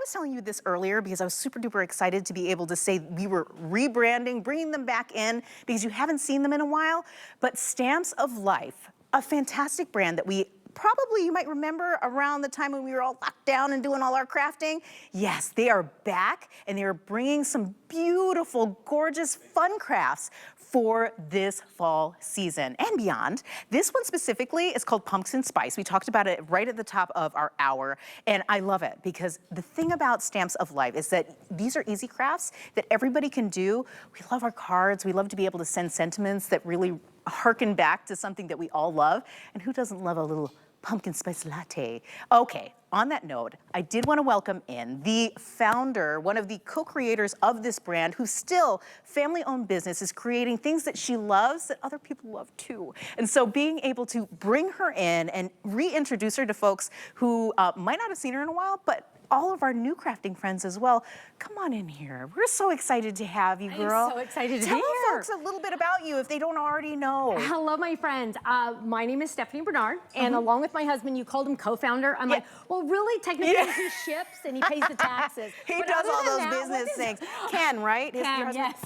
was telling you this earlier because I was super duper excited to be able to say we were rebranding, bringing them back in because you haven't seen them in a while. But Stamps of Life, a fantastic brand that we probably you might remember around the time when we were all locked down and doing all our crafting. Yes, they are back and they are bringing some beautiful, gorgeous, fun crafts for this fall season and beyond. This one specifically is called Pumpkin Spice. We talked about it right at the top of our hour, and I love it because the thing about Stamps of Life is that these are easy crafts that everybody can do. We love our cards. We love to be able to send sentiments that really harken back to something that we all love. And who doesn't love a little pumpkin spice latte? Okay, on that note, I did want to welcome in the founder, one of the co-creators of this brand, who's still family-owned business, is creating things that she loves that other people love too. And so being able to bring her in and reintroduce her to folks who might not have seen her in a while, but all of our new crafting friends as well. Come on in here. We're so excited to have you, girl. I'm so excited to be Tell here. folks a little bit about you if they don't already know. Hello, my friends. My name is Stephanie Bernard, and along with my husband, you called him co-founder. I'm like, well, really, technically, he ships and he pays the taxes. He But does other all than those that, business things. Ken, right? Ken, yes.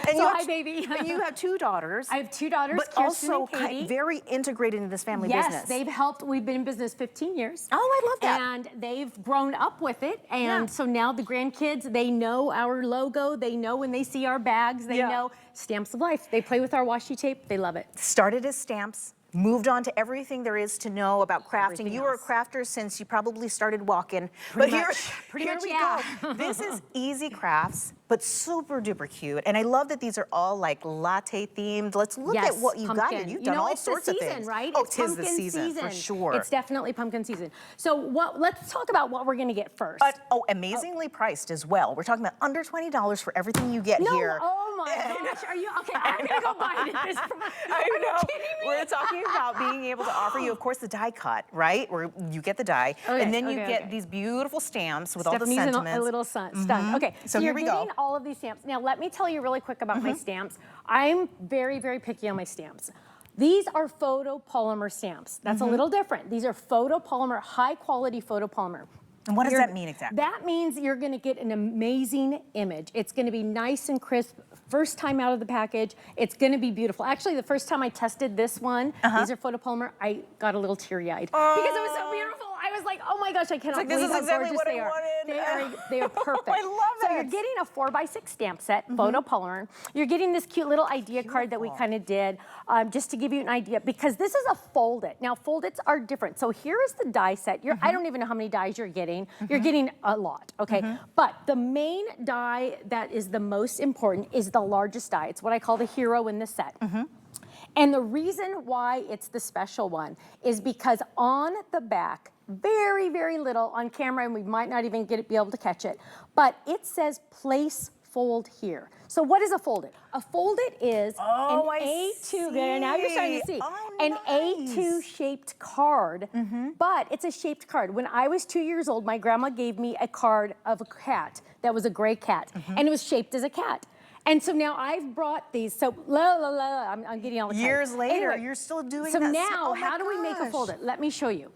And So, hi, baby. And you have two daughters. I have two daughters, but Kirsten also and Katie. very integrated in this family business. Yes, they've helped. We've been in business 15 years. Oh, I love that. And they've grown up with it. And so now the grandkids, they know our logo. They know when they see our bags. They know Stamps of Life. They play with our washi tape. They love it. Started as stamps. Moved on to everything there is to know about crafting. Everything You were a else. crafter since you probably started walking. Pretty but much. here we go. This is easy crafts, but super duper cute. And I love that these are all like latte themed. Let's look at what you got here. You've done all sorts of things. Right? Oh, it's tis the season for sure. It's definitely pumpkin season. So let's talk about what we're gonna get first. Amazingly priced as well. We're talking about under $20 for everything you get here. Oh my gosh, are you, okay, I'm gonna go buy it at this point. Are you kidding me? We're talking about being able to offer you, of course, the die cut, right? Where you get the die, and then you get these beautiful stamps with all the sentiments. A little stunned. Okay, so you're here we go. getting all of these stamps. Now, let me tell you really quick about my stamps. I'm very, very picky on my stamps. These are photopolymer stamps. That's a little different. These are photopolymer, high quality photopolymer. And what does that mean exactly? That means you're gonna get an amazing image. It's gonna be nice and crisp. First time out of the package, it's gonna be beautiful. Actually, the first time I tested this one, these are photopolymer, I got a little teary-eyed because it was so beautiful. I was like, oh my gosh, I cannot believe how gorgeous they are. They are perfect. I love it. So you're getting a 4x6 stamp set, photopolymer. You're getting this cute little idea card that we kind of did, just to give you an idea, because this is a fold-it. Now, fold-its are different. So here is the die set. I don't even know how many dies you're getting. You're getting a lot, okay? But the main die that is the most important is the largest die. It's what I call the hero in the set. And the reason why it's the special one is because on the back, very, very little on camera, and we might not even be able to catch it, but it says place fold here. So what is a fold-it? A fold-it is an A2, now you're starting to see, an A2 shaped card, but it's a shaped card. When I was 2 years old, my grandma gave me a card of a cat that was a gray cat, and it was shaped as a cat. And so now I've brought these, so I'm getting all the years later, anyway, you're still doing so that. now, how do we make a fold-it? Let me show you.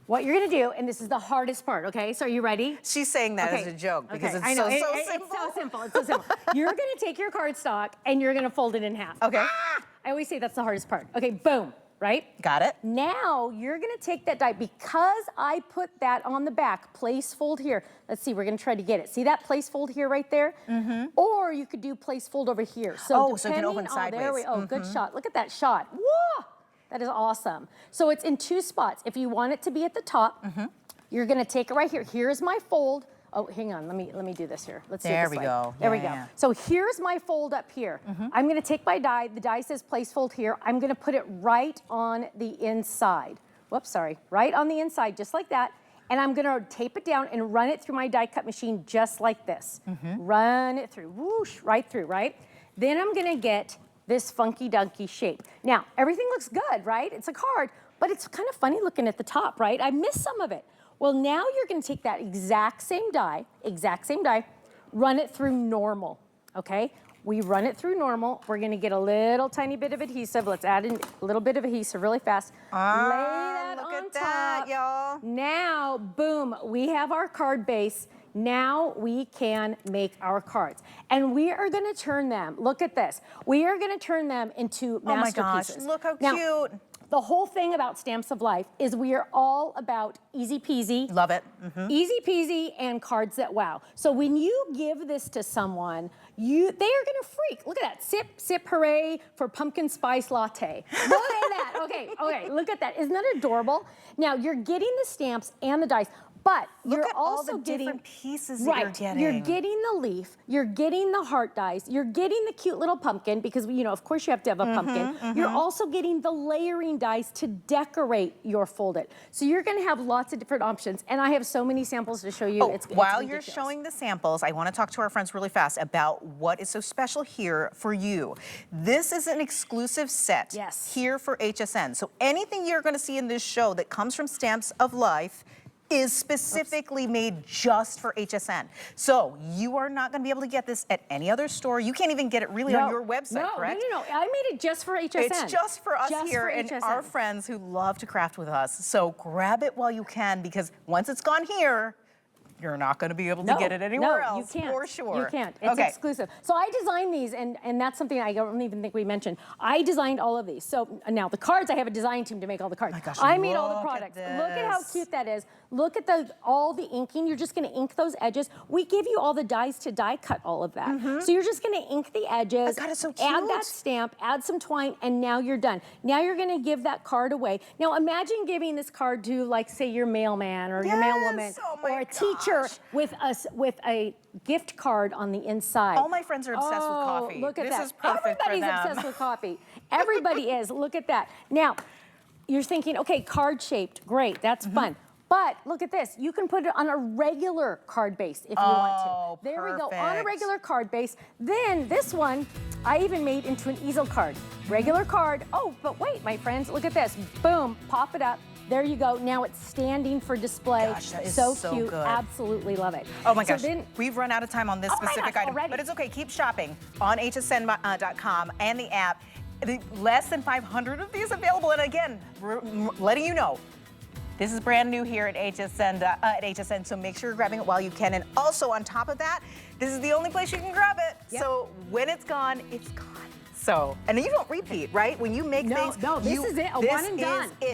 What you're gonna do, and this is the hardest part, okay? So are you ready? She's saying that as a joke because it's so simple. It's so simple, it's so simple. You're gonna take your cardstock and you're gonna fold it in half. Okay. I always say that's the hardest part. Okay, boom, right? Got it. Now, you're gonna take that die, because I put that on the back, place fold here. Let's see, we're gonna try to get it. See that place fold here right there? Or you could do place fold over here. So so it can open sideways. There we go, good shot. Look at that shot. Whoa! That is awesome. So it's in two spots. If you want it to be at the top, you're gonna take it right here. Here's my fold. Oh, hang on, let me do this here. Let's see. There we go. There we go. So here's my fold up here. I'm gonna take my die, the die says place fold here. I'm gonna put it right on the inside. Whoops, sorry. Right on the inside, just like that. And I'm gonna tape it down and run it through my die cut machine just like this. Run it through, whoosh, right through, right? Then I'm gonna get this funky dunky shape. Now, everything looks good, right? It's a card, but it's kind of funny looking at the top, right? I missed some of it. Well, now you're gonna take that exact same die, run it through normal, okay? We run it through normal. We're gonna get a little tiny bit of adhesive. Let's add in a little bit of adhesive really fast. Lay that on on at that, top. y'all. Now, boom, we have our card base. Now we can make our cards. And we are gonna turn them, look at this. We are gonna turn them into masterpieces. Oh my gosh, look how now, cute. The whole thing about Stamps of Life is we are all about easy peasy. Love it. Easy peasy and cards that wow. So when you give this to someone, they are gonna freak. Look at that, sip, sip, hooray for pumpkin spice latte. Look at that, okay, look at that. Isn't that adorable? Now you're getting the stamps and the dice, but Look you're at all also the getting different pieces that you're getting. You're getting the leaf, you're getting the heart dice, you're getting the cute little pumpkin because of course you have to have a pumpkin. You're also getting the layering dice to decorate your folded. So you're going to have lots of different options, and I have so many samples to show you. It's While you're ridiculous. showing the samples, I want to talk to our friends really fast about what is so special here for you. This is an exclusive set here for HSN. So anything you're going to see in this show that comes from Stamps of Life is specifically made just for HSN. So you are not going to be able to get this at any other store. You can't even get it really on your website, correct? No, I made it just for HSN. It's just for us here and HSN. our friends who love to craft with us. So grab it while you can, because once it's gone here, you're not going to be able to get it anywhere else, you can't. for sure. You can't. It's exclusive. So I designed these, and that's something I don't even think we mentioned. I designed all of these. So now the cards, I have a design team to make all the cards. Oh my gosh, I made all the look products. at Look at how this. cute that is. Look at all the inking. You're just going to ink those edges. We give you all the dies to die cut all of that. So you're just going to ink the edges. God, it's so cute. Add that stamp, add some twine, and now you're done. Now you're going to give that card away. Now imagine giving this card to, like, say, your mailman or your mailwoman or a teacher with a gift card on the inside. All my friends are obsessed with coffee. Look at that. This is perfect Everybody's for them. obsessed with coffee. Everybody is. Look at that. Now, you're thinking, okay, card shaped, great, that's fun. But look at this. You can put it on a regular card base if you want to. There we go, on a regular card base. Then this one, I even made into an easel card. Regular card. Oh, but wait, my friends, look at this. Boom, pop it up. There you go. Now it's standing for display. Gosh, that is so so cute. good. Absolutely love it. Oh my So gosh, then, we've run out of time on this specific item, already? but it's okay. Keep shopping on hsn.com and the app. Less than 500 of these available, and again, we're letting you know, this is brand new here at HSN, so make sure you're grabbing it while you can. And also on top of that, this is the only place you can grab it. Yep. So when it's gone, it's gone. So, and you don't repeat, right? When you make things, no, this is it, a one and done.